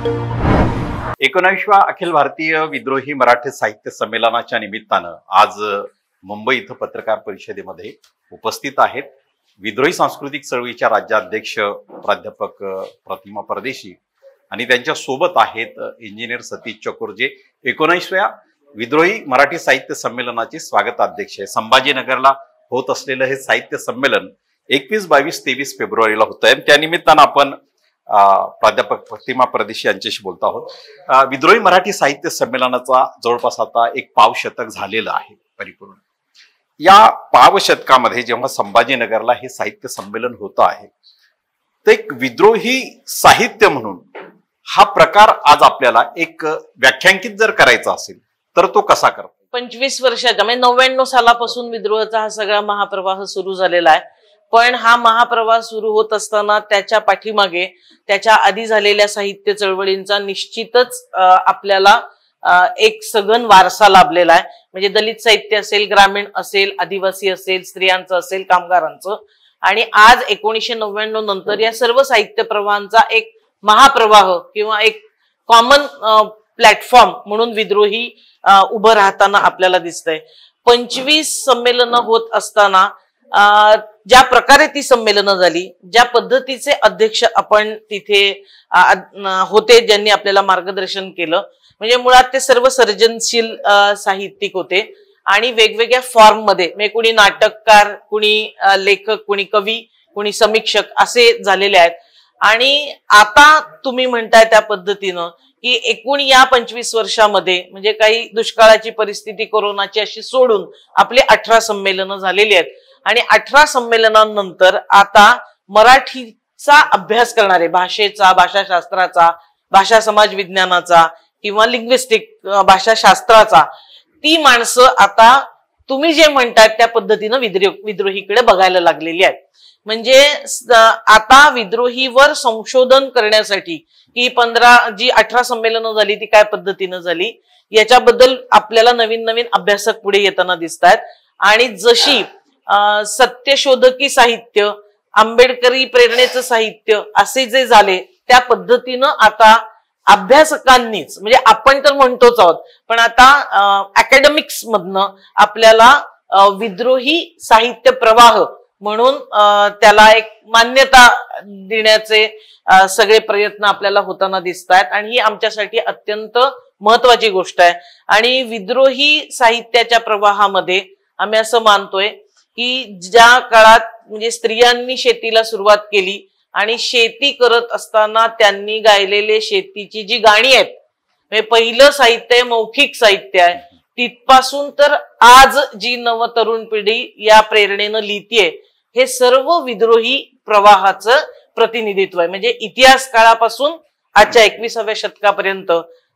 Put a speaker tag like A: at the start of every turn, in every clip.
A: 19व्या अखिल भारतीय विद्रोही मराठी साहित्य संमेलनाच्या निमित्तानं आज मुंबई इथं पत्रकार परिषदेमध्ये उपस्थित आहेत विद्रोही सांस्कृतिक चळवळीच्या राज्याध्यक्ष प्राध्यापक प्रतिमा परदेशी आणि त्यांच्या सोबत आहेत इंजिनियर सतीश चकोर जे 19व्या विद्रोही मराठी साहित्य संमेलनाचे स्वागताध्यक्ष आहे। संभाजीनगरला होत असलेलं हे साहित्य संमेलन 21, 22, 23 फेब्रुवारीला होत आहे। त्या निमित्तानं आपण प्राध्यापक प्रतिमा परदेशी यांच्याशी बोलतो आहोत। विद्रोही मराठी साहित्य संमेलनाचा जवळपास आता एक पावशतक झालेलं आहे परिपूर्ण। या पावशतकामध्ये जेव्हा संभाजीनगरला हे साहित्य संमेलन होत आहे तर एक विद्रोही साहित्य म्हणून हा प्रकार आज आपल्याला एक व्याख्यांकित जर करायचा असेल तर तो कसा करतो?
B: 25 वर्षाचा म्हणजे 99 सालापासून विद्रोहाचा हा सगळा महाप्रवाह सुरू झालेला आहे। पण हा महाप्रवाह सुरू होत असताना त्याच्या पाठीमागे त्याच्या आधी झालेल्या साहित्य चळवळींचा निश्चितच आपल्याला एक सघन वारसा लाभलेला आहे। म्हणजे दलित साहित्य असेल, ग्रामीण असेल, आदिवासी असेल, स्त्रियांचं असेल, कामगारांचं, आणि आज 1999 नंतर या सर्व साहित्य प्रवाहांचा एक महाप्रवाह किंवा एक कॉमन प्लॅटफॉर्म म्हणून विद्रोही उभं राहताना आपल्याला दिसतंय। 25 संमेलनं होत असताना ज्या प्रकारे ती संमेलनं झाली, ज्या पद्धतीचे अध्यक्ष आपण तिथे होते, ज्यांनी आपल्याला मार्गदर्शन केलं, म्हणजे मुळात ते सर्व सर्जनशील साहित्यिक होते आणि वेगवेगळ्या फॉर्म मध्ये, म्हणजे कुणी नाटककार, कुणी लेखक, कुणी कवी, कुणी समीक्षक असे झालेले आहेत। आणि आता तुम्ही म्हणताय त्या पद्धतीनं की एकूण या 25 वर्षामध्ये म्हणजे काही दुष्काळाची परिस्थिती, कोरोनाची अशी सोडून आपले 18 संमेलनं झालेली आहेत। आणि 18 संमेलनानंतर आता मराठीचा अभ्यास करणारे, भाषेचा, भाषाशास्त्राचा, भाषा समाज विज्ञानाचा किंवा लिंग्विस्टिक भाषाशास्त्राचा, ती माणसं आता तुम्ही जे म्हणतात त्या पद्धतीनं विद्रोहीकडे बघायला लागलेली आहेत। म्हणजे आता विद्रोहीवर संशोधन करण्यासाठी की 18 संमेलनं झाली ती काय पद्धतीनं झाली याच्याबद्दल आपल्याला नवीन नवीन अभ्यासक पुढे येताना दिसत आहेत। आणि जशी सत्यशोधकी साहित्य, आंबेडकरी प्रेरणेचं साहित्य असे जे झाले त्या पद्धतीनं आता अभ्यासकांनीच, म्हणजे आपण तर म्हणतोच आहोत, पण आता अकॅडमिक्स मधनं आपल्याला विद्रोही साहित्य प्रवाह म्हणून त्याला एक मान्यता देण्याचे सगळे प्रयत्न आपल्याला होताना दिसत आहेत। आणि ही आमच्यासाठी अत्यंत महत्वाची गोष्ट आहे। आणि विद्रोही साहित्याच्या प्रवाहामध्ये आम्ही असं मानतोय की ज्या काळात म्हणजे स्त्रियांनी शेतीला सुरुवात केली आणि शेती करत असताना त्यांनी गायलेले शेतीची जी गाणी आहेत, म्हणजे पहिलं साहित्य मौखिक साहित्य आहे, तिथपासून तर आज जी नवतरुण पिढी या प्रेरणेनं लिहितीये, हे सर्व विद्रोही प्रवाहाचं प्रतिनिधित्व आहे। म्हणजे इतिहास काळापासून आजच्या 21व्या शतकापर्यंत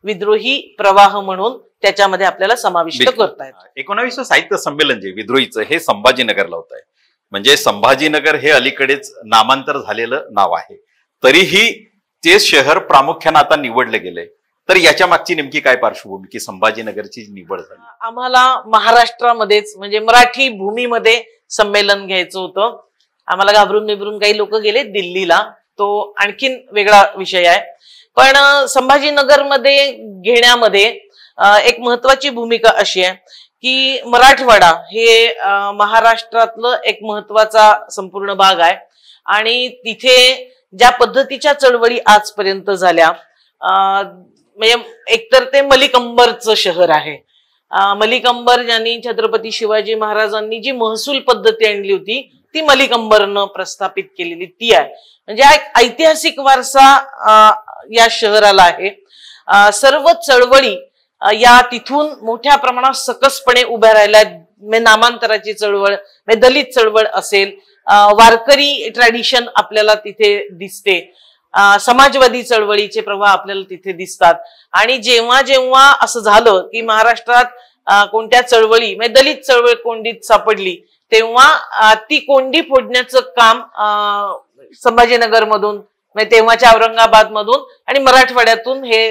B: विद्रोही प्रवाह म्हणून त्याच्यामध्ये आपल्याला समाविष्ट करतायत।
A: 19वे साहित्य संमेलन जे विद्रोहीचं हे संभाजीनगरला होत आहे। म्हणजे संभाजीनगर हे अलीकडेच नामांतर झालेलं नाव आहे, तरीही ते शहर प्रामुख्याने आता निवडलं गेलंय। तर याच्या मागची नेमकी काय पार्श्वभूमी की संभाजीनगरची निवड झाली?
B: आम्हाला महाराष्ट्रामध्येच म्हणजे मराठी भूमीमध्ये संमेलन घ्यायचं होतं। आम्हाला घाबरून बिबरून काही लोक गेले दिल्लीला, तो आणखीन वेगळा विषय आहे। पण संभाजीनगरमध्ये घेण्यामध्ये एक महत्वाची भूमिका अशी आहे की मराठवाडा हे महाराष्ट्रातलं एक महत्वाचा संपूर्ण भाग आहे आणि तिथे ज्या पद्धतीच्या चळवळी आजपर्यंत झाल्या, म्हणजे एकतर ते मलिक अंबरचं शहर आहे। मलिक अंबर ज्यांनी छत्रपती शिवाजी महाराजांनी जी महसूल पद्धती आणली होती ती मलिक अंबरनं प्रस्थापित केलेली ती आहे। म्हणजे हा एक ऐतिहासिक वारसा या शहराला आहे। सर्व चळवळी या तिथून मोठ्या प्रमाणात सकसपणे उभ्या राहिल्या। नामांतराची चळवळ, दलित चळवळ असेल, वारकरी ट्रॅडिशन आपल्याला तिथे दिसते, समाजवादी चळवळीचे प्रवाह आपल्याला तिथे दिसतात। आणि जेव्हा जेव्हा असं झालं की महाराष्ट्रात कोणत्या चळवळी म्हणजे दलित चळवळ कोंडीत सापडली, तेव्हा ती कोंडी फोडण्याचं काम संभाजीनगर मधून म्हणजे तेव्हाच्या औरंगाबाद मधून आणि मराठवाड्यातून हे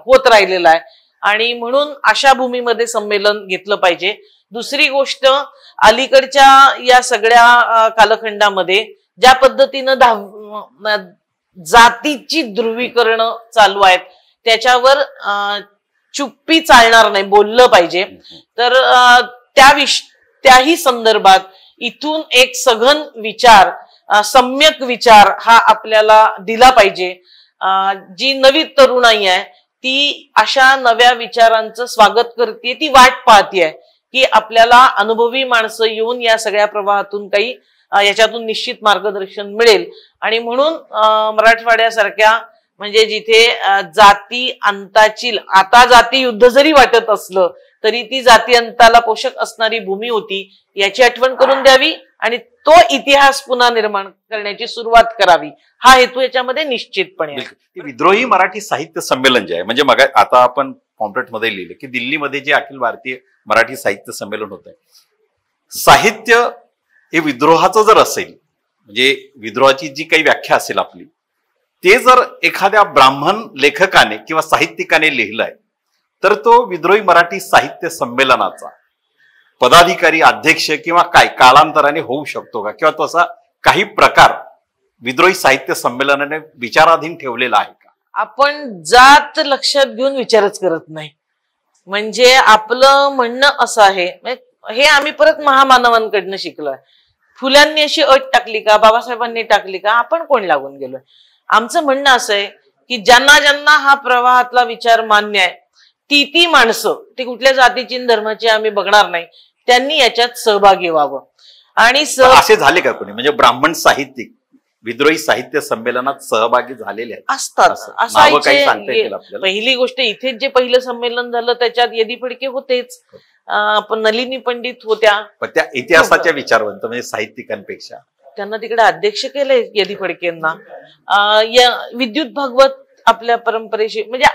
B: होत राहिलेलं आहे। आणि म्हणून अशा भूमीमध्ये संमेलन घेतलं पाहिजे। दुसरी गोष्ट, अलीकडच्या या सगळ्या कालखंडामध्ये ज्या पद्धतीनं जातीची ध्रुवीकरण चालू आहेत त्याच्यावर चुप्पी चालणार नाही, बोललं पाहिजे. तर त्याही संदर्भात इथून एक सघन विचार, सम्यक विचार हा आपल्याला दिला पाहिजे. जी नवी तरुणाई आहे ती अशा नव्या विचारांचं स्वागत करते, ती वाट पाहतीये की आपल्याला अनुभवी माणसं येऊन या सगळ्या प्रवाहातून काही याच्यातून निश्चित मार्गदर्शन मिळेल. आणि म्हणून मराठवाड्यासारख्या म्हणजे जिथे जाती अंताची, आता जाती युद्ध जरी वाटत असलं तरी ती जाती अंताला पोषक असणारी भूमी होती, याची आठवण करून द्यावी आणि तो इतिहास पुन्हा निर्माण करण्याची सुरुवात करावी, हा हेतू याच्यामध्ये निश्चितपणे आहे.
A: विद्रोही मराठी साहित्य संमेलन जे आहे, म्हणजे मग आता आपण पॉम्पलेट मध्ये लिहिलं की दिल्लीमध्ये जे अखिल भारतीय मराठी साहित्य संमेलन होत आहे, साहित्य हे विद्रोहाचं जर असेल, म्हणजे विद्रोहाची जी काही व्याख्या असेल आपली, ते जर एखाद्या ब्राह्मण लेखकाने किंवा साहित्यिकाने लिहिलंय तर तो विद्रोही मराठी साहित्य संमेलनाचा पदाधिकारी, अध्यक्ष किंवा काय कालांतराने होऊ शकतो का, किंवा तसा काही प्रकार विद्रोही साहित्य संमेलनाने विचाराधीन ठेवलेला आहे का?
B: आपण जात लक्षात घेऊन विचारच करत नाही. म्हणजे आपलं म्हणणं असं आहे, हे आम्ही परत महामानवांकडनं शिकलोय. फुल्यांनी अशी अट टाकली का, बाबासाहेबांनी टाकली का, आपण कोण लागून गेलोय? आमचं म्हणणं असं आहे की ज्यांना ज्यांना हा प्रवाहातला विचार मान्य आहे ती माणसं, ती कुठल्या जातीची धर्माची आम्ही बघणार नाही, त्यांनी याच्यात सहभागी व्हावं. आणि
A: असे झाले का कोणी, म्हणजे ब्राह्मण साहित्यिक विद्रोही साहित्य संमेलनात सहभागी झालेले
B: असतात? पहिली गोष्ट, इथे जे पहिलं संमेलन झालं त्याच्यात यदी फडके होतेच, पण नलिनी पंडित होत्या,
A: त्या इतिहासाच्या विचारवंत म्हणजे साहित्यिकांपेक्षा.
B: त्यांना तिकडे अध्यक्ष केलंय यदी फडकेंना. विद्युत भागवत आपल्या परंपरेशी, म्हणजे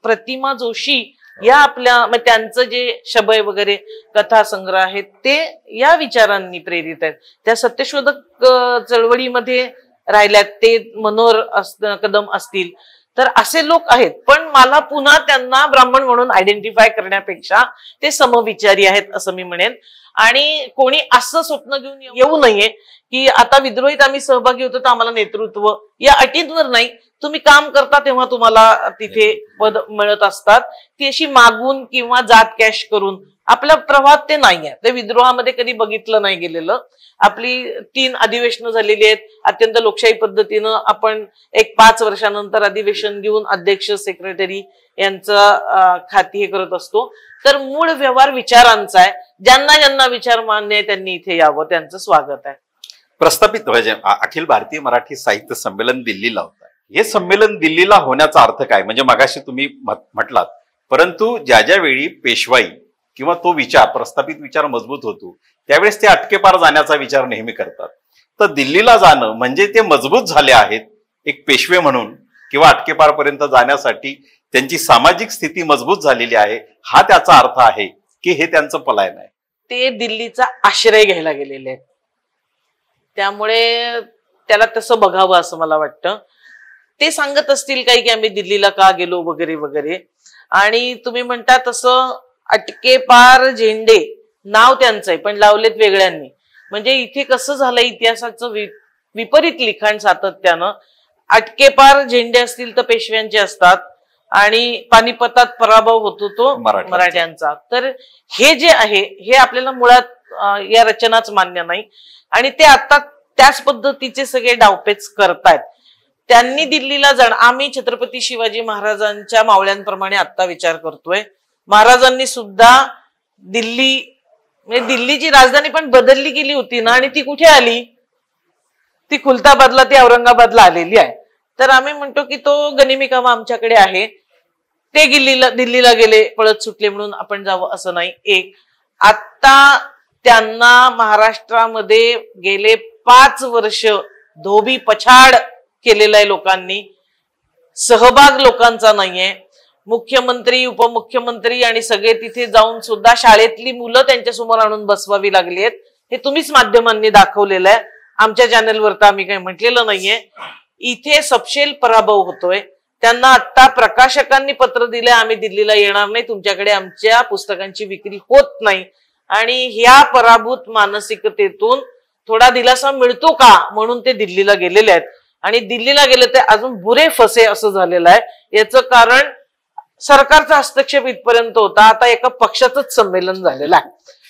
B: प्रतिमा जोशी या आपल्या, त्यांचं जे शबय वगैरे कथा संग्रह आहेत ते या विचारांनी प्रेरित आहेत. त्या सत्यशोधक चळवळीमध्ये राहिल्यात, ते मनोहर कदम असतील, तर असे लोक आहेत. पण मला पुन्हा त्यांना ब्राह्मण म्हणून आयडेंटिफाय करण्यापेक्षा ते समविचारी आहेत असं मी म्हणेन. आणि कोणी असं स्वप्न घेऊन येऊ नये की आता विद्रोहीत आम्ही सहभागी होतो तर आम्हाला नेतृत्व, या अटींवर नाही. तुम्ही काम करता तेव्हा तुम्हाला तिथे पद मिळत असतात, ती अशी मागून किंवा जात कॅश करून आपल्या प्रवाहात ते नाहीये. ते विद्रोहामध्ये कधी बघितलं नाही गेलेलं. आपली 3 अधिवेशनं झालेली आहेत, अत्यंत लोकशाही पद्धतीनं आपण एक 5 वर्षानंतर अधिवेशन घेऊन अध्यक्ष, सेक्रेटरी यांचं खाती हे करत असतो. तर मूळ व्यवहार विचारांचा आहे. ज्यांना ज्यांना विचार मान्य आहे त्यांनी इथे यावं, त्यांचं स्वागत आहे.
A: प्रस्थापित व्हायचे अखिल भारतीय मराठी साहित्य संमेलन दिल्लीला होत आहे. हे संमेलन दिल्लीला होण्याचा अर्थ काय, म्हणजे मगाशी तुम्ही म्हटलात, परंतु ज्या ज्या वेळी पेशवाई किंवा तो विचार, प्रस्थापित विचार मजबूत होतो त्यावेळेस ते अटकेपार जाण्याचा विचार नेहमी करतात. तर दिल्लीला जाणं म्हणजे ते मजबूत झाले आहेत एक पेशवे म्हणून, किंवा अटकेपारपर्यंत जाण्यासाठी त्यांची सामाजिक स्थिती मजबूत झालेली आहे, हा त्याचा अर्थ आहे की हे त्यांचं पलायन आहे?
B: ते दिल्लीचा आश्रय घ्यायला गेलेले आहेत, त्यामुळे त्याला तसं बघावं असं मला वाटतं. ते सांगत असतील काही की आम्ही दिल्लीला का गेलो वगैरे वगैरे. आणि तुम्ही म्हणता तसं अटकेपार झेंडे नाव त्यांचं आहे पण लावलेत वेगळ्यांनी. म्हणजे इथे कसं झालं, इतिहासाचं विपरीत लिखाण सातत्यानं. अटकेपार झेंडे असतील तर पेशव्यांचे असतात आणि पानिपतात पराभव होतो तो मराठ्यांचा. तर हे जे आहे हे आपल्याला मुळात या रचनाच मान्य नाही आणि ते आता त्याच पद्धतीचे सगळे डावपेच करतायत. त्यांनी दिल्लीला जाणं, आम्ही छत्रपती शिवाजी महाराजांच्या मावळ्यांप्रमाणे आता विचार करतोय. महाराजांनी सुद्धा दिल्ली, म्हणजे दिल्लीची राजधानी पण बदलली गेली होती ना, आणि ती कुठे आली? ती खुलताबादला, ती औरंगाबादला आलेली आहे. तर आम्ही म्हणतो की तो गनिमी कामा आमच्याकडे आहे, ते दिल्लीला गेले, पळत सुटले म्हणून आपण जावं असं नाही. एक, आता त्यांना महाराष्ट्रामध्ये गेले 5 वर्ष धोबी पछाड केलेला आहे लोकांनी, सहभाग लोकांचा नाहीये. मुख्यमंत्री, उपमुख्यमंत्री आणि सगळे तिथे जाऊन सुद्धा शाळेतली मुलं त्यांच्या समोर आणून बसवावी लागली आहेत. हे तुम्हीच माध्यमांनी दाखवलेलं आहे, आमच्या चॅनलवर तर आम्ही काही म्हटलेलं नाहीये. इथे सपशेल पराभव होतोय. त्यांना आता प्रकाशकांनी पत्र दिले, आम्ही दिल्लीला येणार नाही, तुमच्याकडे आमच्या पुस्तकांची विक्री होत नाही. आणि ह्या पराभूत मानसिकतेतून थोडा दिलासा मिळतो का म्हणून ते दिल्लीला गेलेले आहेत. आणि दिल्लीला गेले ते अजून बुरे फसे असं झालेलं आहे. याचं कारण सरकारचा हस्तक्षेप इथपर्यंत होता, आता एका पक्षाचंच संमेलन झालेलं आहे.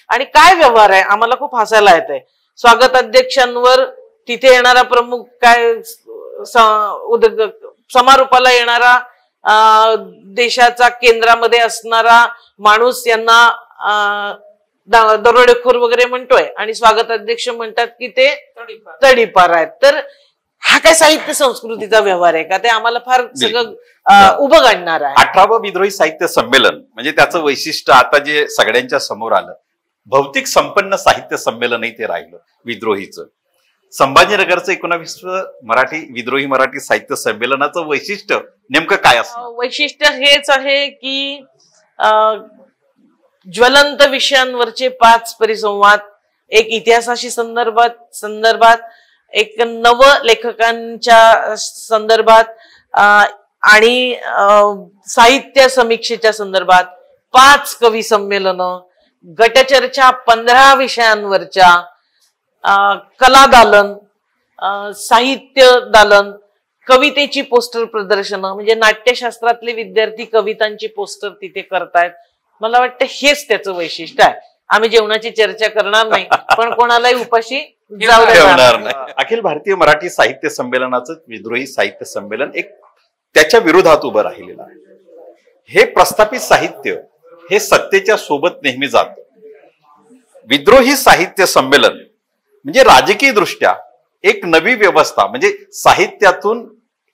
B: आणि काय व्यवहार आहे, आम्हाला खूप हसायला येत आहे. स्वागत अध्यक्षांवर तिथे येणारा प्रमुख काय समारोपाला येणारा देशाचा केंद्रामध्ये असणारा माणूस यांना दरोडेखोर वगैरे म्हणतोय आणि स्वागत अध्यक्ष म्हणतात की ते तडीपार आहेत. तर हा काय साहित्य संस्कृतीचा व्यवहार आहे का? ते आम्हाला फार सगळं उभं काढणार आहे.
A: 18वं विद्रोही साहित्य संमेलन म्हणजे त्याचं वैशिष्ट्य आता जे सगळ्यांच्या समोर आलं, भौतिक संपन्न साहित्य संमेलनही ते राहिलं विद्रोहीचं. संभाजीनगरचं 19वे विद्रोही मराठी साहित्य संमेलनाचं वैशिष्ट्य नेमकं काय असतं?
B: वैशिष्ट्य हेच आहे की ज्वलंत विषयांवरचे 5 परिसंवाद, एक इतिहासाशी संदर्भात, एक नव लेखकांच्या संदर्भात आणि साहित्य समीक्षेच्या संदर्भात 5 कवी संमेलनं, गटचर्चा 15 विषयांवरच्या, कला दालन, साहित्य दालन, कवितेची पोस्टर प्रदर्शनं, म्हणजे नाट्यशास्त्रातले विद्यार्थी कवितांची पोस्टर तिथे करतायत. मला वाटतं हेच त्याचं वैशिष्ट्य आहे. आम्ही जेवणाची चर्चा करणार नाही, पण कोणालाही उपाशी जाऊ देणार नाही.
A: अखिल भारतीय मराठी साहित्य संमेलनाचं विद्रोही साहित्य संमेलन एक त्याच्या विरोधात उभं राहिलेलं आहे. हे प्रस्थापित साहित्य हे सत्तेच्या सोबत नेहमी जात. विद्रोही साहित्य संमेलन म्हणजे राजकीय दृष्ट्या एक नवी व्यवस्था, म्हणजे साहित्यातून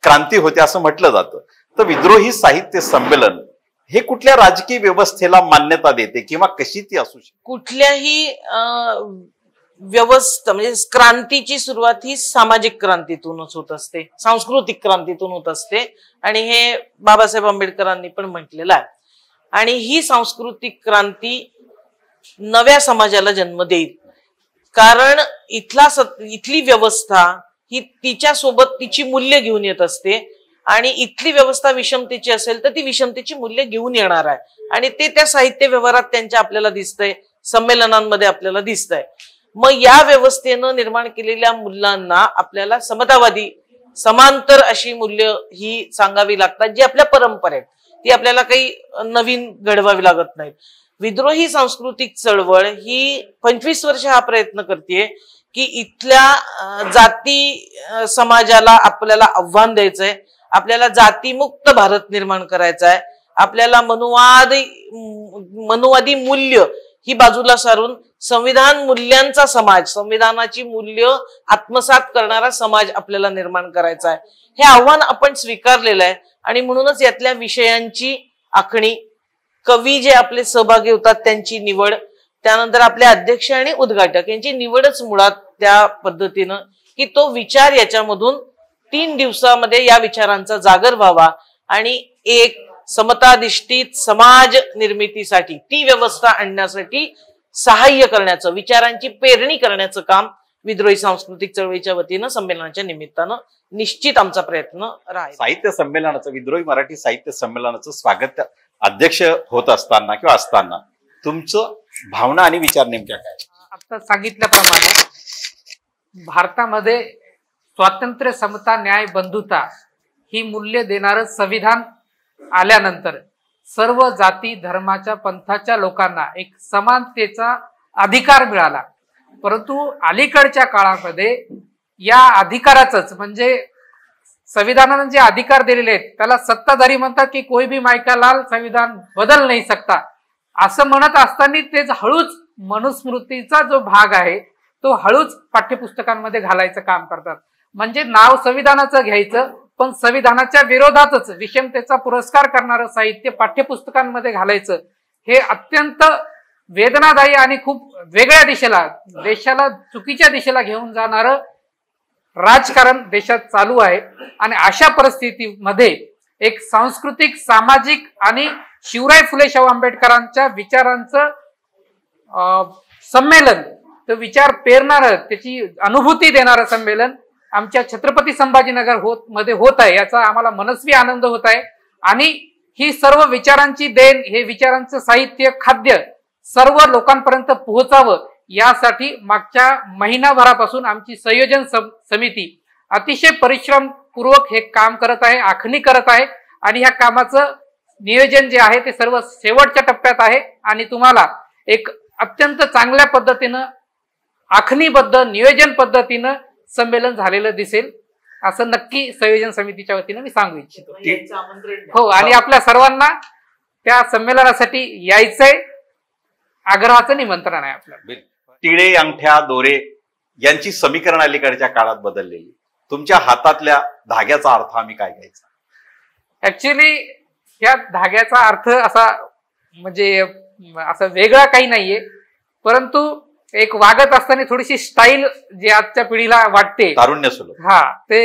A: क्रांती होते असं म्हटलं जातं. तर विद्रोही साहित्य संमेलन हे कुठल्या राजकीय व्यवस्थेला मान्यता देते किंवा कशी ती असू शकते?
B: कुठल्याही व्यवस्था म्हणजे क्रांतीची सुरुवात ही सामाजिक क्रांतीतूनच होत असते, सांस्कृतिक क्रांतीतून होत असते. आणि हे बाबासाहेब आंबेडकरांनी पण म्हटलेलं आहे. आणि ही सांस्कृतिक क्रांती नव्या समाजाला जन्म देईल, कारण इथली व्यवस्था ही तिच्या सोबत तिची मूल्य घेऊन येत असते. आणि इथली व्यवस्था विषमतेची असेल तर ती विषमतेची मूल्य घेऊन येणार आहे. आणि ते त्या साहित्य व्यवहारात त्यांच्या आपल्याला दिसतंय, संमेलनांमध्ये आपल्याला दिसतंय. मग या व्यवस्थेनं निर्माण केलेल्या मूल्यांना आपल्याला समतावादी समांतर अशी मूल्य ही सांगावी लागतात, जी आपल्या परंपरेत, ती आपल्याला काही नवीन घडवावी लागत नाहीत. विद्रोही सांस्कृतिक चळवळ ही 25 वर्ष हा प्रयत्न करते की इथल्या जाती समाजाला आपल्याला आव्हान द्यायचंय, आपल्याला जातीमुक्त भारत निर्माण करायचा आहे, आपल्याला मनुवादी मूल्य ही बाजूला सारून संविधान मूल्यांचा समाज, संविधानाची मूल्य आत्मसात करणारा समाज आपल्याला निर्माण करायचा आहे. हे आव्हान आपण स्वीकारलेलं आहे. आणि म्हणूनच यातल्या विषयांची आखणी, कवी जे आपले सहभागी होतात त्यांची निवड, त्यानंतर आपले अध्यक्ष आणि उद्घाटक यांची निवडच मुळात त्या पद्धतीनं की तो विचार याच्यामधून 3 दिवसामध्ये या विचारांचा जागर व्हावा आणि एक समताधिष्ठित समाज निर्मितीसाठी, ती व्यवस्था आणण्यासाठी सहाय्य करण्याचं, विचारांची पेरणी करण्याचं काम विद्रोही सांस्कृतिक चळवळीच्या वतीनं संमेलनाच्या निमित्तानं निश्चित आमचा प्रयत्न राहील.
A: साहित्य संमेलनाचं, विद्रोही मराठी साहित्य संमेलनाचं स्वागत अध्यक्ष होत असताना किंवा असताना तुमचं भावना आणि विचार नेमक्या काय?
C: आता सांगितल्याप्रमाणे भारतामध्ये स्वातंत्र्य, समता, न्याय, बंधुता ही मूल्य देणारं संविधान आल्यानंतर सर्व जाती धर्माच्या पंथाच्या लोकांना एक समानतेचा अधिकार मिळाला. परंतु अलीकडच्या काळामध्ये या अधिकाराचंच, म्हणजे संविधानाने जे अधिकार दिलेले आहेत त्याला सत्ताधारी म्हणतात की कोई भी मायका लाल संविधान बदल नाही सकता, असं म्हणत असताना ते हळूच मनुस्मृतीचा जो भाग आहे तो हळूच पाठ्यपुस्तकांमध्ये घालायचं काम करतात. म्हणजे नाव संविधानाचं घ्यायचं, पण संविधानाच्या विरोधातच विषमतेचा पुरस्कार करणारं साहित्य पाठ्यपुस्तकांमध्ये घालायचं, हे अत्यंत वेदनादायी आणि खूप वेगळ्या दिशेला, देशाला चुकीच्या दिशेला घेऊन जाणारं राजकारण देशात चालू आहे. आणि अशा परिस्थितीमध्ये एक सांस्कृतिक, सामाजिक आणि शिवराय फुले शाहू आंबेडकरांच्या विचारांचं संमेलन, तो विचार पेरणारं, त्याची अनुभूती देणारं संमेलन आमच्या छत्रपती संभाजीनगर मध्ये होत आहे, याचा आम्हाला मनस्वी आनंद होत आहे. आणि ही सर्व विचारांची देण, हे विचारांचं साहित्य, खाद्य सर्व लोकांपर्यंत पोहोचावं यासाठी मागच्या महिनाभरापासून आमची संयोजन समिती अतिशय परिश्रमपूर्वक हे काम करत आहे, आखणी करत आहे आणि ह्या कामाचं नियोजन जे आहे ते सर्व शेवटच्या टप्प्यात आहे आणि तुम्हाला एक अत्यंत चांगल्या पद्धतीनं आखणीबद्ध नियोजन पद्धतीनं संमेलन झालेलं दिसेल असं नक्की संयोजन समितीच्या वतीनं मी सांगू इच्छितो.
B: याचं आमंत्रण द्या.
C: हो, आणि आपल्या सर्वांना त्या संमेलनासाठी यायचंय, आग्रहाचं निमंत्रण आहे आपल्याला.
A: टिळे, अंगठ्या, दोरे यांची समीकरण अलीकडच्या काळात बदललेली. तुमच्या हातातल्या धाग्याचा अर्थ आम्ही काय घ्यायचा?
C: ऍक्च्युली या धाग्याचा अर्थ असा म्हणजे असं वेगळा काही नाहीये, परंतु एक वागत असताना थोडीशी स्टाईल जी आजच्या पिढीला वाटते,
A: तारुण्य सुलभ,
C: हा, ते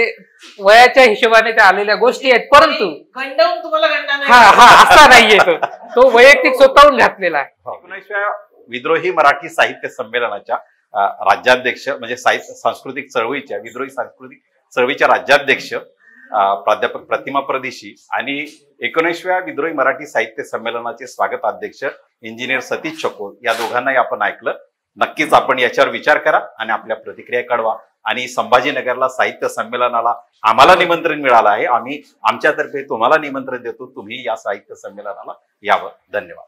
C: वयाच्या हिशोबाने त्या आलेल्या गोष्टी आहेत, परंतु
B: गंडावून तुम्हाला गंडा नाही.
C: असा नाहीये तो वैयक्तिक स्वतःहून घातलेला आहे.
A: 19व्या विद्रोही मराठी साहित्य संमेलनाच्या राज्याध्यक्ष म्हणजे सांस्कृतिक चळवळीच्या विद्रोही सांस्कृतिक चळवळीच्या राज्याध्यक्ष प्राध्यापक प्रतिमा परदेशी आणि 19व्या विद्रोही मराठी साहित्य संमेलनाचे स्वागताध्यक्ष इंजिनियर सतीश चकोर या दोघांनाही आपण ऐकलं. नक्कीच आपण याच्यावर विचार करा आणि आपल्या प्रतिक्रिया कळवा. आणि संभाजीनगरला साहित्य संमेलनाला आम्हाला निमंत्रण मिळालं आहे, आम्ही आमच्यातर्फे तुम्हाला निमंत्रण देतो, तुम्ही या साहित्य संमेलनाला यावं. धन्यवाद.